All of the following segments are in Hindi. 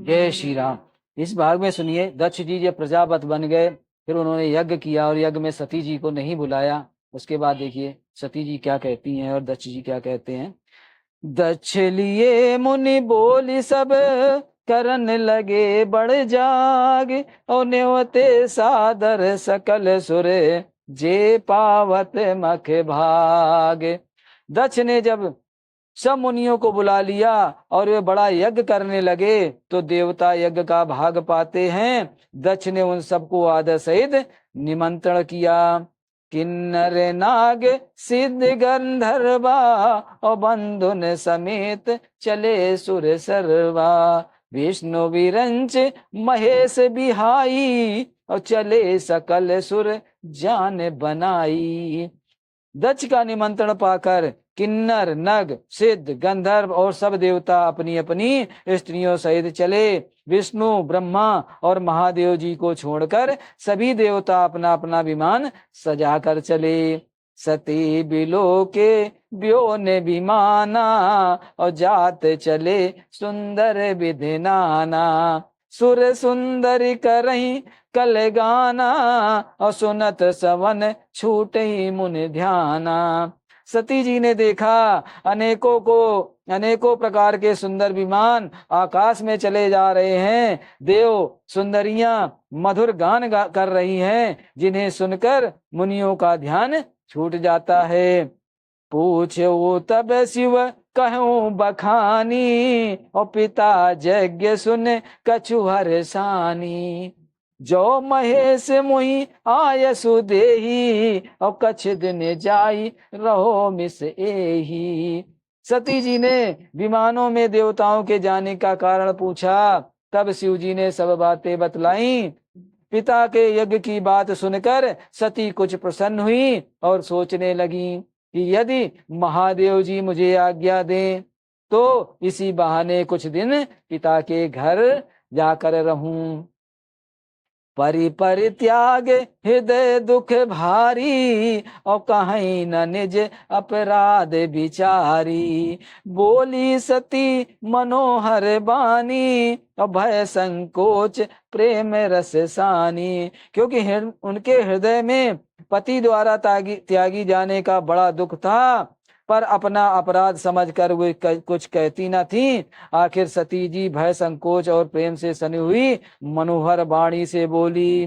जय श्री राम। इस भाग में सुनिए, दक्ष जी जब प्रजापति बन गए, फिर उन्होंने यज्ञ किया और यज्ञ में सती जी को नहीं बुलाया। उसके बाद देखिए सती जी क्या कहती हैं और दक्ष जी क्या कहते हैं। दक्ष लिए मुनि बोली सब, करन लगे बड़ जाग, और न्योते सादर सकल सुर, जे पावत मख भाग। दक्ष ने जब सब मुनियों को बुला लिया और वे बड़ा यज्ञ करने लगे तो देवता यज्ञ का भाग पाते हैं। दक्ष ने उन सबको आदर सहित निमंत्रण किया। किन्नर नाग सिद्ध गंधर्वा, और बंधुन समेत चले सुर सर्वा। विष्णु विरंच महेश बिहाई, और चले सकल सुर जान बनाई। दक्ष का निमंत्रण पाकर किन्नर नग सिद्ध गंधर्व और सब देवता अपनी अपनी स्त्रियों सहित चले। विष्णु ब्रह्मा और महादेव जी को छोड़कर सभी देवता अपना अपना विमान सजाकर चले। सती बिलो के ब्यो ने विमाना, और जात चले सुंदर विधि नाना। सुर सुंदरी करही कल गाना, और सुनत सवन छूट ही मुनि ध्याना। सती जी ने देखा अनेकों प्रकार के सुंदर विमान आकाश में चले जा रहे हैं। देव सुंदरियां मधुर गान कर रही हैं, जिन्हें सुनकर मुनियों का ध्यान छूट जाता है। पूछो तब शिव कहूँ बखानी, और पिता यज्ञ सुन कछु हर्षानी। जो महेश मुहि आय सुदेही, और कछ दिन जाई रहो मिस एही। सती जी ने विमानों में देवताओं के जाने का कारण पूछा। तब शिव जी ने सब बातें बतलाई। पिता के यज्ञ की बात सुनकर सती कुछ प्रसन्न हुई और सोचने लगी कि यदि महादेव जी मुझे आज्ञा दें तो इसी बहाने कुछ दिन पिता के घर जाकर रहूं। परित्याग हृदय दुख भारी, और कहीं न निज अपराध विचारी। बोली सती मनोहर बानी, और भय संकोच प्रेम रस सानी। क्योंकि उनके हृदय में पति द्वारा त्यागी जाने का बड़ा दुख था, पर अपना अपराध समझकर वे कुछ कहती न थी। आखिर सती जी भय संकोच और प्रेम से सनी हुई मनोहर वाणी से बोली।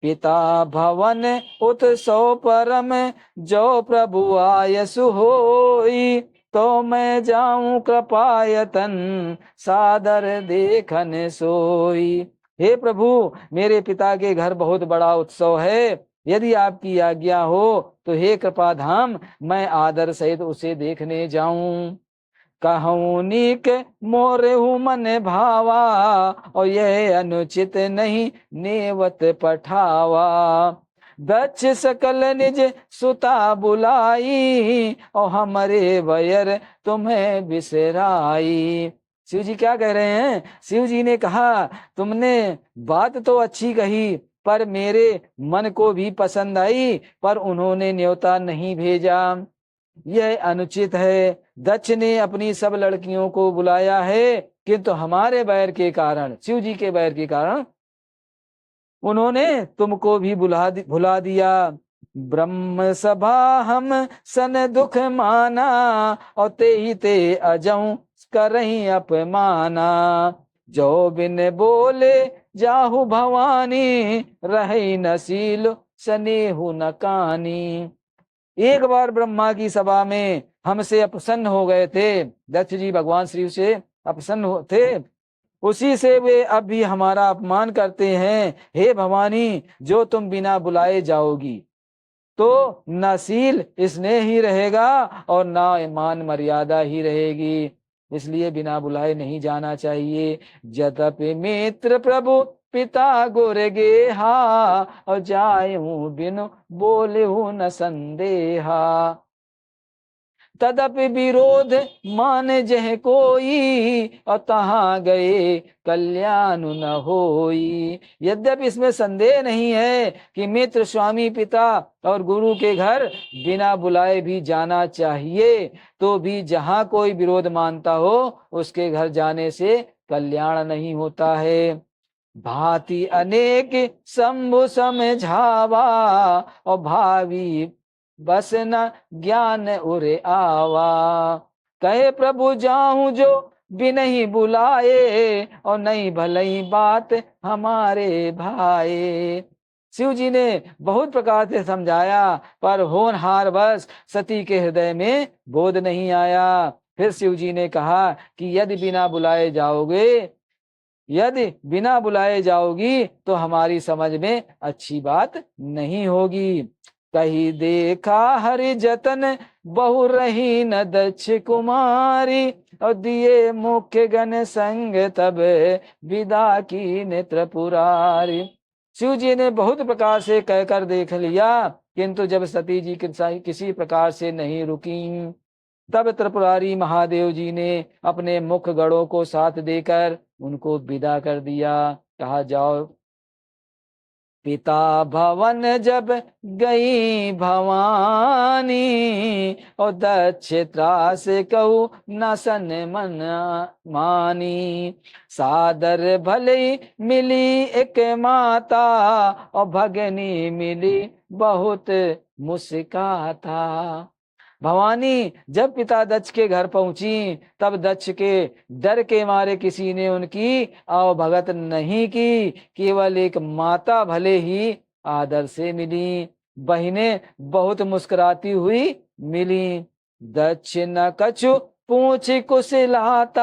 पिता भवन उत्सव परम, जो प्रभु आयसु होई। तो मैं जाऊं कृपायतन, सादर देखन सोई। हे प्रभु, मेरे पिता के घर बहुत बड़ा उत्सव है। यदि आपकी आज्ञा हो तो हे कृपाधाम, मैं आदर सहित उसे देखने जाऊं। कहूँ नीक मोरेहु मन भावा, और यह अनुचित नहीं नेवत पठावा। दक्ष सकल निज सुता बुलाई, और हमारे वयर तुम्हें बिसराई। शिव जी क्या कह रहे हैं? शिव जी ने कहा, तुमने बात तो अच्छी कही, पर मेरे मन को भी पसंद आई, पर उन्होंने न्योता नहीं भेजा। यह अनुचित है। दक्ष ने अपनी सब लड़कियों को बुलाया है, किंतु हमारे बैर के कारण, शिव जी के बैर के कारण, उन्होंने तुमको भी भुला दिया। ब्रह्म सभा हम सन दुख माना, और ते अजऊ करही अपमाना। जो बिन बोले जाहु भवानी, रही नसील सनेहु न कानी। एक बार ब्रह्मा की सभा में हमसे अप्रसन्न हो गए थे। दक्ष जी भगवान श्री से अप्रसन्न थे, उसी से वे अब भी हमारा अपमान करते हैं। हे भवानी, जो तुम बिना बुलाए जाओगी तो न शील स्नेह ही रहेगा और न मान मर्यादा ही रहेगी, इसलिए बिना बुलाए नहीं जाना चाहिए। जतपि मित्र प्रभु पिता गुर गेहा, और जायूं बिनु बोले न संदेहा। तदपि विरोध मान जह कोई, और तहाँ गए कल्याण न होई। यद्यपि इसमें संदेह नहीं है कि मित्र, स्वामी, पिता और गुरु के घर बिना बुलाए भी जाना चाहिए, तो भी जहाँ कोई विरोध मानता हो उसके घर जाने से कल्याण नहीं होता है। भांति अनेक शंभु समझावा, और भावी बस न ज्ञान उरे आवा। कहे प्रभु जाऊं जो बिनहि बुलाए, और नहीं भलई बात हमारे भाए। शिव जी ने बहुत प्रकार से समझाया, पर होनहार बस सती के हृदय में बोध नहीं आया। फिर शिव जी ने कहा कि यदि बिना बुलाए जाओगी तो हमारी समझ में अच्छी बात नहीं होगी। कही देखा हरि जतन, बहु रही न दक्ष कुमारी, और दिए मुख्य गण संग तब विदा की नेत्र पुरारी। शिव जी ने बहुत प्रकार से कहकर देख लिया, किंतु जब सती जी किसी प्रकार से नहीं रुकी, तब त्रिपुरारी महादेव जी ने अपने मुख गणों को साथ देकर उनको विदा कर दिया। कहा जाओ। पिता भवन जब गई भवानी, और दक्ष त्रास कहू न सन मन मानी। सादर भले मिली एक माता, और भगनी मिली बहुत मुस्काता। भवानी जब पिता दक्ष के घर पहुंची, तब दक्ष के डर के मारे किसी ने उनकी आवभगत नहीं की, केवल एक माता भले ही आदर से मिली, बहिनें बहुत मुस्कुराती हुई मिली। दक्ष न कछु पूछ कुशलाता,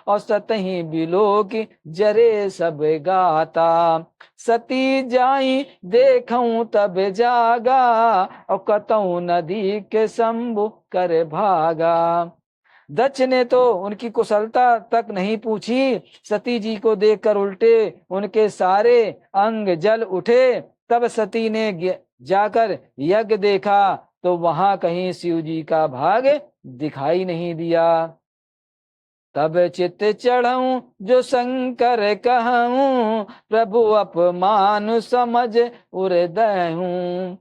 और सतही बिलोक जरे सब गाता। सती जाई देखूं तब जागा, और कतऊ नदी के शंभु कर भागा। दक्ष ने तो उनकी कुशलता तक नहीं पूछी, सती जी को देखकर उल्टे उनके सारे अंग जल उठे। तब सती ने जाकर यज्ञ देखा, तो वहां कहीं शिव जी का भाग दिखाई नहीं दिया। तब चित चढ़ऊं जो शंकर कहूं, प्रभु अपमान समझ उर्दहूं।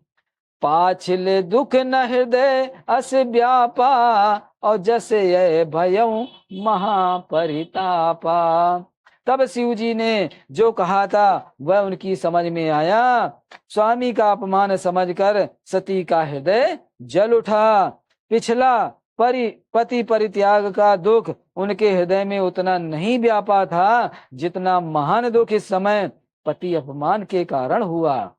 पाछिल दुख न हृदय अस व्यापा, और जसे ये भयऊ महापरितापा। तब शिव जी ने जो कहा था वह उनकी समझ में आया। स्वामी का अपमान समझकर सती का हृदय जल उठा। पिछला पति परित्याग का दुख उनके हृदय में उतना नहीं व्यापा था, जितना महान दुख इस समय पति अपमान के कारण हुआ।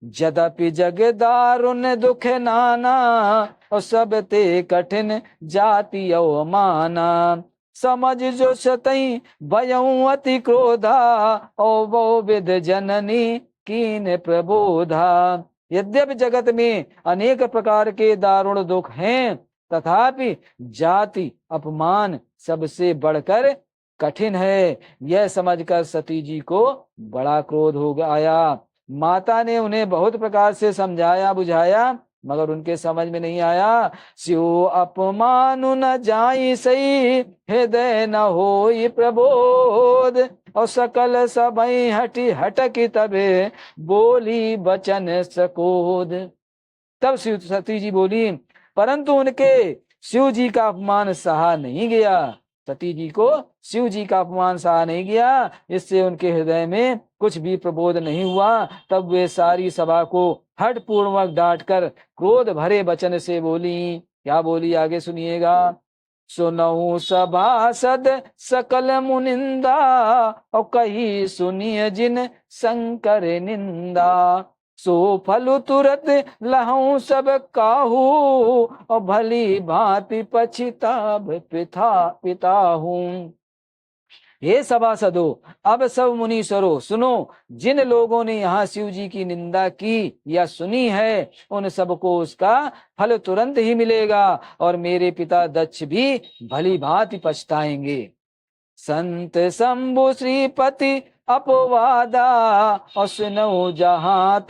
जदपि जग दारुण दुख नाना, और सब ते कठिन जाति अवमाना। समझ जो सतई भयऊ अति क्रोधा, और वो विद जननी कीन प्रबोधा। यद्यपि जगत में अनेक प्रकार के दारुण दुख हैं, तथापि जाति अपमान सबसे बढ़कर कठिन है। यह समझकर सती जी को बड़ा क्रोध हो आया। माता ने उन्हें बहुत प्रकार से समझाया बुझाया, मगर उनके समझ में नहीं आया। स्यो अपमान न जाई सही, हृदय न होई प्रबोध, और सकल सबई हटी हटकी तबे बोली बचन सकोद। तब सती जी बोली, परंतु उनके शिव जी का अपमान सहा नहीं गया। सती जी को शिव जी का अपमान सहा नहीं गया, इससे उनके हृदय में कुछ भी प्रबोध नहीं हुआ। तब वे सारी सभा को हठ पूर्वक डांट कर क्रोध भरे वचन से बोली। क्या बोली आगे सुनिएगा। सुनऊ सभासद सकल मुनिंदा, और कही सुनिय जिन शंकर निंदा। सो फलु तुरत लहू सब काहू, और भली भांति पछिताभ पिता हूँ। हे सभासदो, अब सब मुनीश्वरों सुनो। जिन लोगों ने यहाँ शिव जी की निंदा की या सुनी है, उन सबको उसका फल तुरंत ही मिलेगा, और मेरे पिता दक्ष भी भली भांति पछताएंगे। संत शंभु श्रीपति अपवादा, और सुनो जहां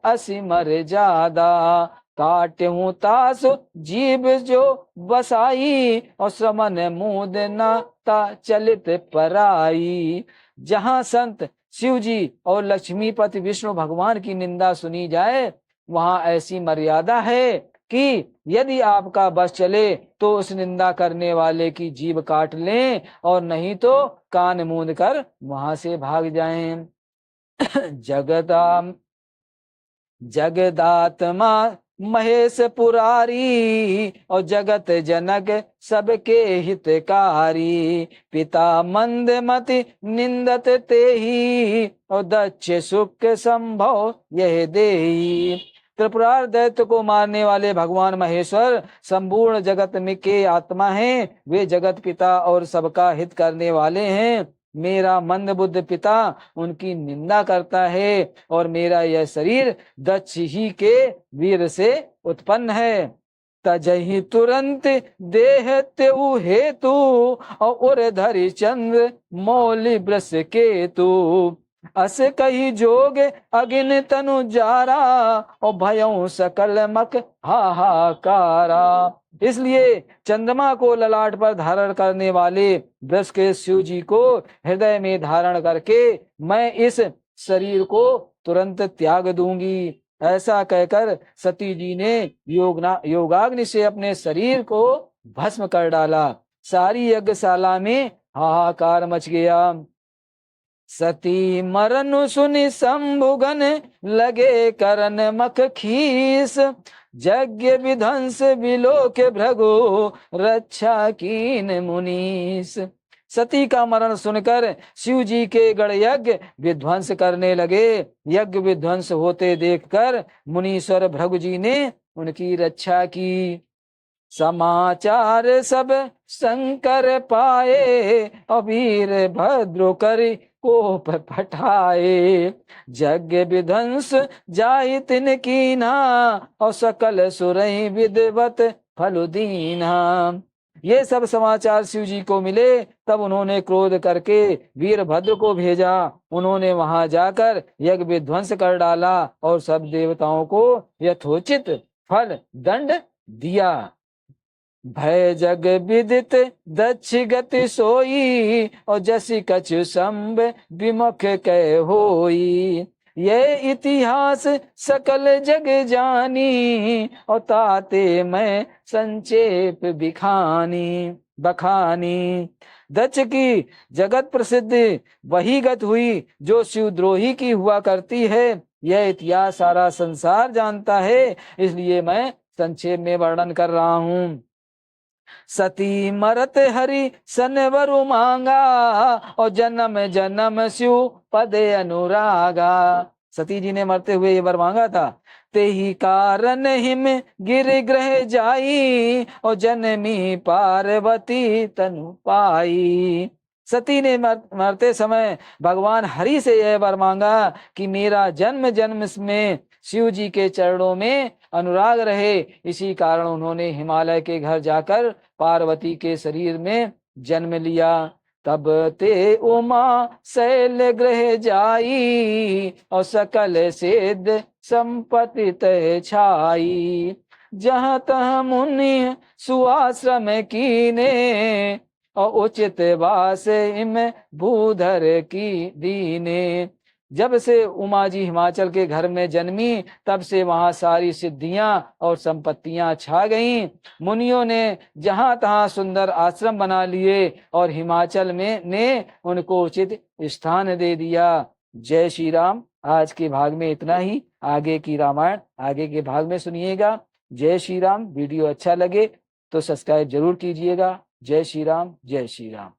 असिमर जादा। काट्यूं तास जीव जो बसाई, और समन मूद न ता चलित पराई। जहाँ संत शिव जी और लक्ष्मीपति विष्णु भगवान की निंदा सुनी जाए, वहां ऐसी मर्यादा है कि यदि आपका बस चले तो उस निंदा करने वाले की जीभ काट लें, और नहीं तो कान मूंद कर वहां से भाग जाएं। जगदाम जगदात्मा महेश पुरारी, और जगत जनक सबके हितकारी। पिता मंदमति निंदत तेहि, और दक्ष सुख संभव यह देहि। त्रिपुरार दैत्य को मारने वाले भगवान महेश्वर संपूर्ण जगत में के आत्मा हैं। वे जगत पिता और सबका हित करने वाले हैं। मेरा मंद बुद्ध पिता उनकी निंदा करता है, और मेरा यह शरीर दक्ष ही के वीर से उत्पन्न है। तजहि तुरंत देह त्यु हेतु, और उर धरि चंद्र मौलि ब्रस केतु। अस कही जोग अगिन तनु जारा, और भयों सकल मक हाहाकारा। इसलिए चंद्रमा को ललाट पर धारण करने वाले वृष के शिव जी को हृदय में धारण करके मैं इस शरीर को तुरंत त्याग दूंगी। ऐसा कहकर सती जी ने योगाग्नि से अपने शरीर को भस्म कर डाला। सारी यज्ञशाला में हाहाकार मच गया। सती मरनु सुनि शंभुगन, लगे करन मख खीस। यज्ञ विध्वंस विलोक भृगु, रक्षा कीन मुनीस। सती का मरण सुनकर शिव जी के गण यज्ञ विध्वंस करने लगे। यज्ञ विध्वंस होते देखकर मुनीश्वर भृगु जी ने उनकी रक्षा की। समाचार सब शंकर पाए, अबीर भद्र कर कोप पठाए। यज्ञ विध्वंस जाहि तिन कीना, और सकल सुरहि विदवत फल दीना। ये सब समाचार शिव जी को मिले, तब उन्होंने क्रोध करके वीरभद्र को भेजा। उन्होंने वहां जाकर यज्ञ विध्वंस कर डाला और सब देवताओं को यथोचित फल दंड दिया। भय जग विदित दक्ष गति सोई, और जसी कछु संब विमुख कह होई। ये इतिहास सकल जग जानी, और ताते मैं संक्षेप बखानी। दक्ष की जगत प्रसिद्ध वही गत हुई जो शिवद्रोही की हुआ करती है। यह इतिहास सारा संसार जानता है, इसलिए मैं संक्षेप में वर्णन कर रहा हूँ। सती मरत हरि सनवरु मांगा, और जन्म जन्म शिव पदे अनुरागा। सती जी ने मरते हुए ये वर मांगा था। ते ही कारण हिम गिर ग्रह जाई, और जनमी पार्वती तनु पाई। सती ने मरते समय भगवान हरि से यह वर मांगा कि मेरा जन्म जन्म में शिव जी के चरणों में अनुराग रहे। इसी कारण उन्होंने हिमालय के घर जाकर पार्वती के शरीर में जन्म लिया। तब ते उमा शैल ग्रह जाई, और सकल सिद्ध संपत्ति तय छाई। जहाँ तह मुनि सुआश्रम कीने, और उचित वास इम भूधर की दीने। जब से उमा जी हिमाचल के घर में जन्मी, तब से वहां सारी सिद्धियां और संपत्तियां छा गईं। मुनियों ने जहां तहां सुंदर आश्रम बना लिए, और हिमाचल में ने उनको उचित स्थान दे दिया। जय श्री राम। आज के भाग में इतना ही। आगे की रामायण आगे के भाग में सुनिएगा। जय श्री राम। वीडियो अच्छा लगे तो सब्सक्राइब जरूर कीजिएगा। जय श्री राम। जय श्री राम।